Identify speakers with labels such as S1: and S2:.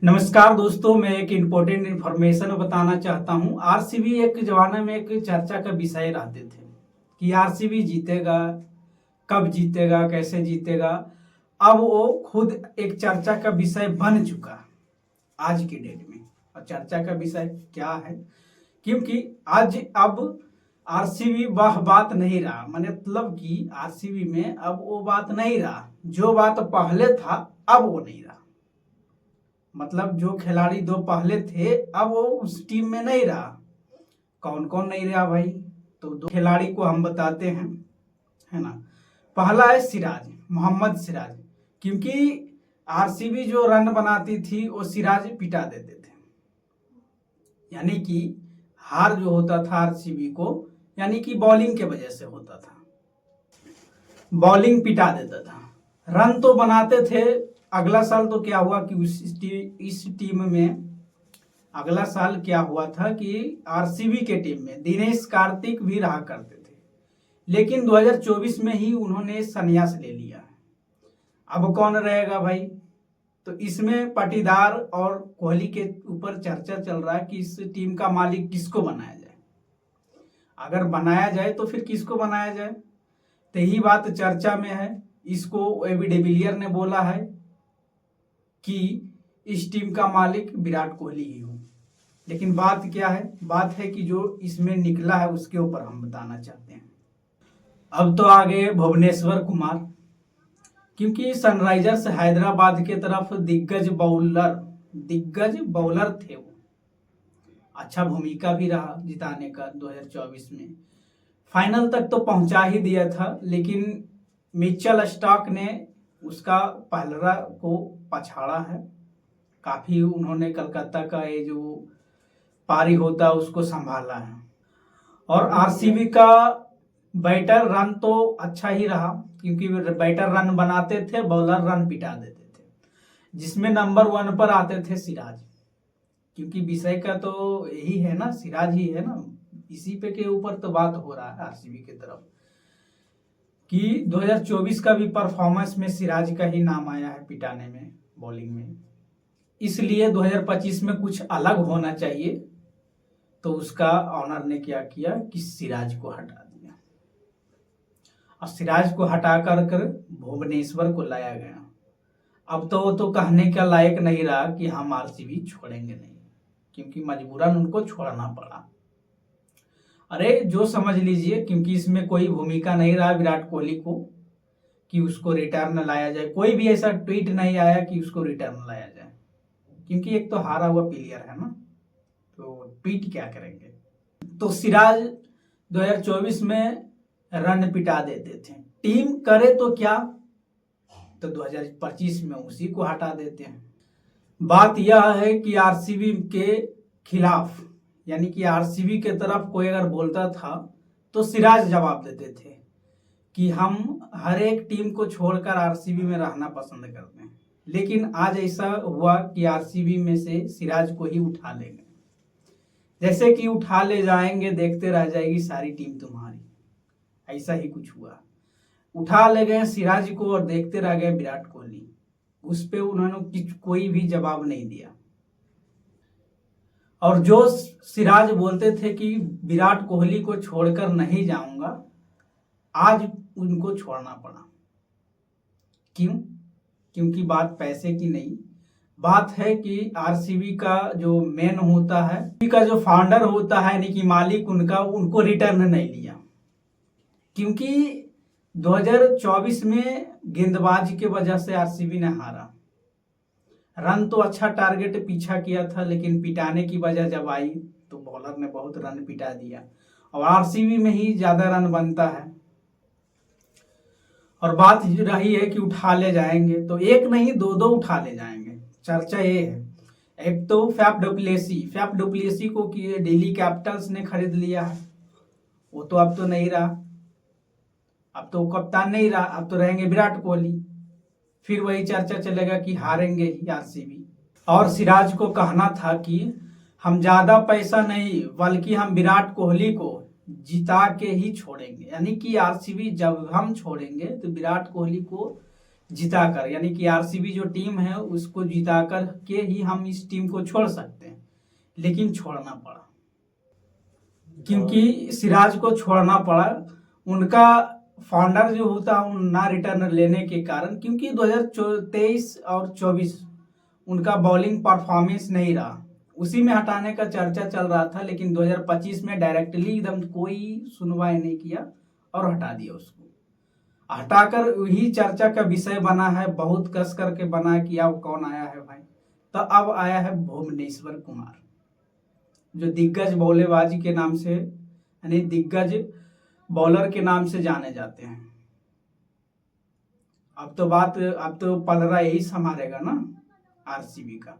S1: नमस्कार दोस्तों, मैं एक इम्पोर्टेंट इन्फॉर्मेशन बताना चाहता हूं। आरसीबी एक जमाने में एक चर्चा का विषय रहते थे कि आरसीबी जीतेगा, कब जीतेगा, कैसे जीतेगा। अब वो खुद एक चर्चा का विषय बन चुका आज की डेट में। और चर्चा का विषय क्या है? क्योंकि आज अब आरसीबी वह बात नहीं रहा, मतलब कि आरसीबी में अब वो बात नहीं रहा जो बात पहले था, अब वो नहीं रहा। मतलब जो खिलाड़ी दो पहले थे अब वो उस टीम में नहीं रहा। कौन कौन नहीं रहा भाई? तो दो खिलाड़ी को हम बताते हैं, है ना। पहला है सिराज, मोहम्मद सिराज। क्योंकि आरसीबी जो रन बनाती थी वो सिराज पिटा देते थे। यानी कि हार जो होता था आरसीबी को, यानी कि बॉलिंग के वजह से होता था, बॉलिंग पिटा देता था। रन तो बनाते थे। अगला साल तो क्या हुआ कि इस टीम में अगला साल क्या हुआ था कि आरसीबी के टीम में दिनेश कार्तिक भी रहा करते थे, लेकिन 2024 में ही उन्होंने संन्यास ले लिया। अब कौन रहेगा भाई? तो इसमें पाटीदार और कोहली के ऊपर चर्चा चल रहा है कि इस टीम का मालिक किसको बनाया जाए। अगर बनाया जाए तो फिर किसको बनाया जाए? तो यही बात चर्चा में है। इसको एबी डिविलियर ने बोला है कि इस टीम का मालिक विराट कोहली ही हो। लेकिन बात क्या है? बात है कि जो इसमें निकला है उसके ऊपर हम बताना चाहते हैं। अब तो आ गए भुवनेश्वर कुमार। क्योंकि सनराइजर्स हैदराबाद के तरफ दिग्गज बॉलर थे वो। अच्छा भूमिका भी रहा जिताने का 2024 में। फाइनल तक तो पहुंचा ही दिया था, लेकिन मिचेल स्टार्क ने उसका पहलरा को पछाड़ा है। काफी उन्होंने कलकत्ता का ये जो पारी होता है उसको संभाला है। और आरसीबी का बैटर रन तो अच्छा ही रहा, क्योंकि बैटर रन बनाते थे, बॉलर रन पिटा देते थे, जिसमें नंबर 1 पर आते थे सिराज। क्योंकि विषय का तो यही है ना, सिराज ही है ना। इसी पे के ऊपर तो बात हो रहा है आरसीबी की तरफ कि 2024 का भी परफॉर्मेंस में सिराज का ही नाम आया है पिटाने में, बॉलिंग में। इसलिए 2025 में कुछ अलग होना चाहिए। तो उसका ऑनर ने क्या किया कि सिराज को हटा दिया, और सिराज को हटा कर भुवनेश्वर को लाया गया। अब तो वो तो कहने का लायक नहीं रहा कि हम आरसीबी छोड़ेंगे नहीं, क्योंकि मजबूरन उनको छोड़ना पड़ा। अरे जो समझ लीजिए, क्योंकि इसमें कोई भूमिका नहीं रहा विराट कोहली को कि उसको रिटर्न लाया जाए। कोई भी ऐसा ट्वीट नहीं आया कि उसको रिटर्न लाया जाए, क्योंकि एक तो हारा हुआ प्लेयर है ना, तो ट्वीट क्या करेंगे। तो सिराज 2024 में रन पिटा देते थे। टीम करे तो क्या, तो 2025 में उसी को हटा देते हैं। बात यह है कि आरसीबी के खिलाफ, यानी कि आरसीबी के तरफ कोई अगर बोलता था तो सिराज जवाब देते थे कि हम हर एक टीम को छोड़कर आरसीबी में रहना पसंद करते हैं। लेकिन आज ऐसा हुआ कि आरसीबी में से सिराज को ही उठा लेंगे। जैसे कि उठा ले जाएंगे, देखते रह जाएगी सारी टीम तुम्हारी। ऐसा ही कुछ हुआ। उठा ले गए सिराज को और देखते रह गए विराट कोहली। उस पे उन्होंने कोई भी जवाब नहीं दिया। और जो सिराज बोलते थे कि विराट कोहली को छोड़कर नहीं जाऊंगा, आज उनको छोड़ना पड़ा। क्यों? क्योंकि बात पैसे की नहीं, बात है कि आरसीबी का जो मेन होता है, का जो फाउंडर होता है, यानी कि मालिक उनका, उनको रिटर्न नहीं लिया। क्योंकि 2024 में गेंदबाजी के वजह से आरसीबी ने हारा। रन तो अच्छा टारगेट पीछा किया था, लेकिन पिटाने की वजह जब आई तो बॉलर ने बहुत रन पिटा दिया। और आरसीबी में ही ज्यादा रन बनता है। और बात रही है कि उठा ले जाएंगे, तो एक नहीं दो दो उठा ले जाएंगे। चर्चा ये है। एक तो फैफ डुप्लेसी को दिल्ली कैपिटल्स ने खरीद लिया है। वो तो अब तो नहीं रहा, अब तो कप्तान नहीं रहा, अब तो रहेंगे विराट कोहली। फिर वही चर्चा चलेगा कि हारेंगे ही आरसीबी। और सिराज को कहना था कि हम ज्यादा पैसा नहीं, बल्कि हम विराट कोहली को जिता के ही छोड़ेंगे। यानी कि आरसीबी जब हम छोड़ेंगे तो विराट कोहली को जिताकर, यानी कि आरसीबी जो टीम है उसको जिताकर के ही हम इस टीम को छोड़ सकते हैं, लेकिन छोड़ना पड़ा। क्योंकि सिराज को छोड़ना पड़ा, उनका फाउंडर जो होता ना रिटर्न लेने के कारण, क्योंकि 2023 और 24 उनका बॉलिंग परफॉर्मेंस नहीं रहा, उसी में हटाने का चर्चा चल रहा था, लेकिन 2025 में डायरेक्टली एकदम कोई सुनवाई नहीं किया और हटा दिया उसको। हटाकर वही चर्चा का विषय बना है, बहुत कस करके बना कि अब कौन आया है भाई, तो अब आया है भुवनेश्वर कुमार, जो दिग्गज बल्लेबाजी के नाम से, यानी दिग्गज बॉलर के नाम से जाने जाते हैं। अब तो पलड़ा यही संभालेगा ना आरसीबी का।